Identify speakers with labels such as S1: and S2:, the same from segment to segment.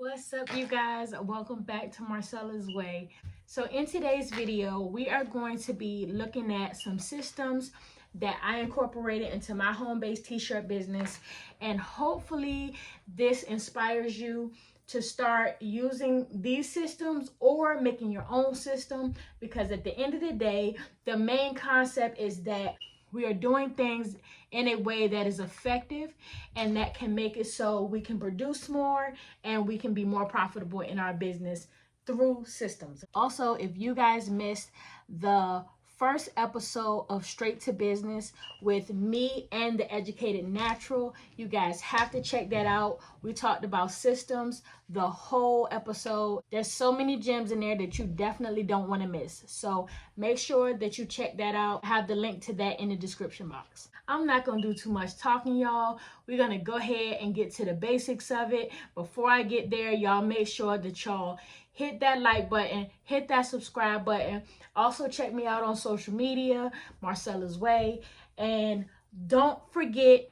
S1: What's up, you guys? Welcome back to Marcella's Way. So in today's video, we are going to be looking at some systems that I incorporated into my home-based t-shirt business, and hopefully this inspires you to start using these systems or making your own system, because at the end of the day, the main concept is that we are doing things in a way that is effective and that can make it so we can produce more and we can be more profitable in our business through systems. Also, if you guys missed the first episode of Straight to Business with me and the Educated Natural, you guys have to check that out. We talked about systems the whole episode. There's so many gems in there that you definitely don't want to miss. So make sure that you check that out. I have the link to that in the description box. I'm not going to do too much talking, y'all. We're going to go ahead and get to the basics of it. Before I get there, y'all make sure that y'all hit that like button, hit that subscribe button. Also check me out on social media, Marcella's Way. And don't forget,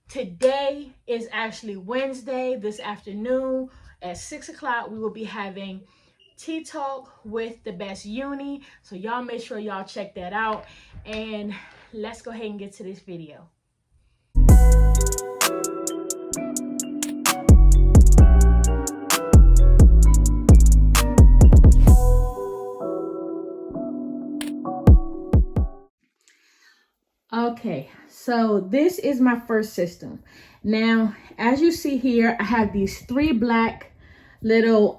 S1: today is actually Wednesday. This afternoon at 6 o'clock, we will be having Tik Tok with the best uni. So y'all make sure y'all check that out. And let's go ahead and get to this video. Okay, so this is my first system. Now, as you see here, I have these three black little,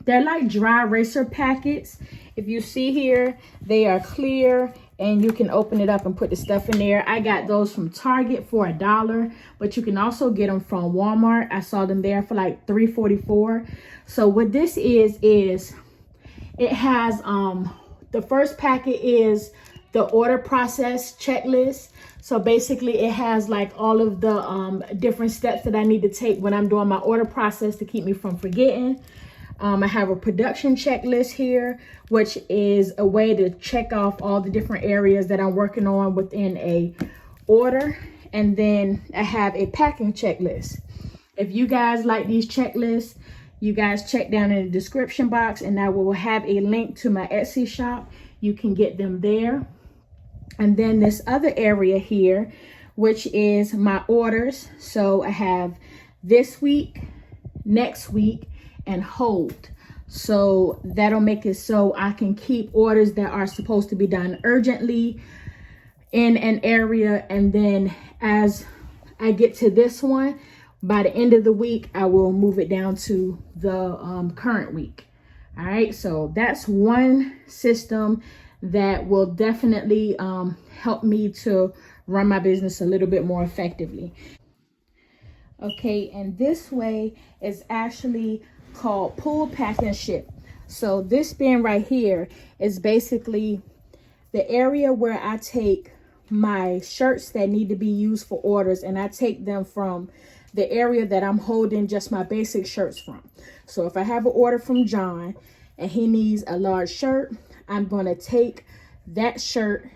S1: they're like dry eraser packets. If you see here, they are clear and you can open it up and put the stuff in there. I got those from Target for $1, but you can also get them from Walmart. I saw them there for like $3.44. So what this is it has, the first packet is the order process checklist. So basically it has like all of the different steps that I need to take when I'm doing my order process to keep me from forgetting. I have a production checklist here, which is a way to check off all the different areas that I'm working on within a order. And then I have a packing checklist. If you guys like these checklists, you guys check down in the description box and I will have a link to my Etsy shop. You can get them there. And then this other area here, which is my orders. So I have this week, next week, and hold. So that'll make it so I can keep orders that are supposed to be done urgently in an area. And then as I get to this one, by the end of the week, I will move it down to the current week. All right, so that's one system that will definitely help me to run my business a little bit more effectively. Okay, and this way is actually called pull, pack, and ship. So this bin right here is basically the area where I take my shirts that need to be used for orders, and I take them from the area that I'm holding just my basic shirts from. So if I have an order from John and he needs a large shirt, I'm going to take that shirt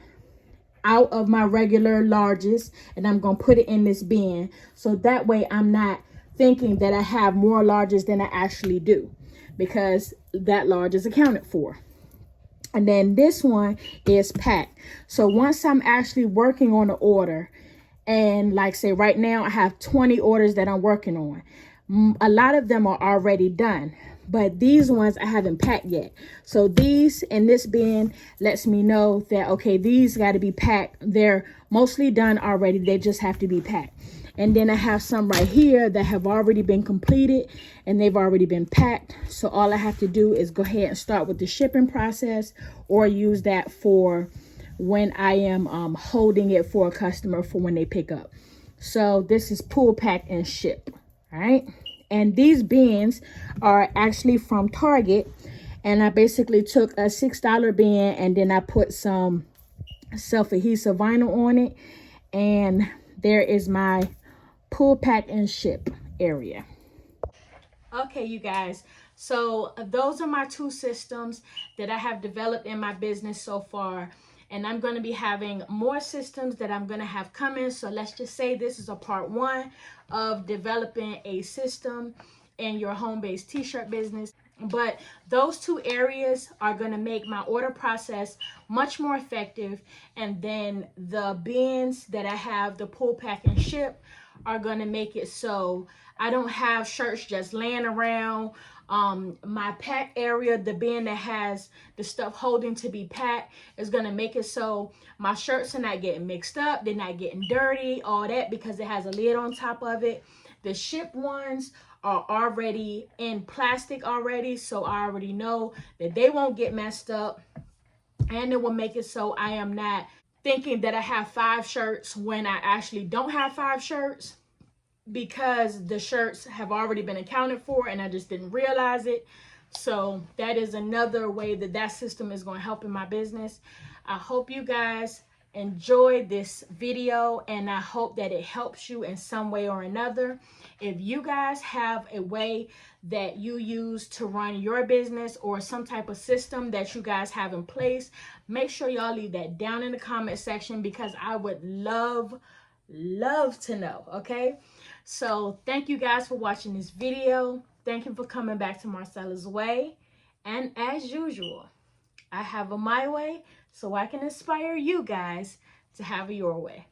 S1: out of my regular larges and I'm going to put it in this bin. So that way I'm not thinking that I have more larges than I actually do, because that large is accounted for. And then this one is packed. So once I'm actually working on the order, and like say right now I have 20 orders that I'm working on. A lot of them are already done, but these ones I haven't packed yet. So these in this bin lets me know that, okay, these got to be packed. They're mostly done already. They just have to be packed. And then I have some right here that have already been completed and they've already been packed. So all I have to do is go ahead and start with the shipping process, or use that for when I am holding it for a customer for when they pick up. So this is pull, pack, and ship. All right. And these bins are actually from Target. And I basically took a $6 bin and then I put some self-adhesive vinyl on it. And there is my pull, pack, and ship area. Okay, you guys. So those are my two systems that I have developed in my business so far. And I'm going to be having more systems that I'm going to have coming. So let's just say this is a part 1 of developing a system in your home-based t-shirt business. But those two areas are going to make my order process much more effective. And then the bins that I have, the pull, pack, and ship, are going to make it so I don't have shirts just laying around. My pack area, the bin that has the stuff holding to be packed, is going to make it so my shirts are not getting mixed up. They're not getting dirty, all that, because it has a lid on top of it. The ship ones are already in plastic already, so I already know that they won't get messed up. And it will make it so I am not thinking that I have 5 shirts when I actually don't have 5 shirts, because the shirts have already been accounted for and I just didn't realize it. So that is another way that that system is going to help in my business. I hope you guys enjoyed this video, and I hope that it helps you in some way or another. If you guys have a way that you use to run your business, or some type of system that you guys have in place, make sure y'all leave that down in the comment section, because I would love to know. Okay, so thank you guys for watching this video. Thank you for coming back to Marcella's Way. And as usual, I have a my way, so I can inspire you guys to have your way.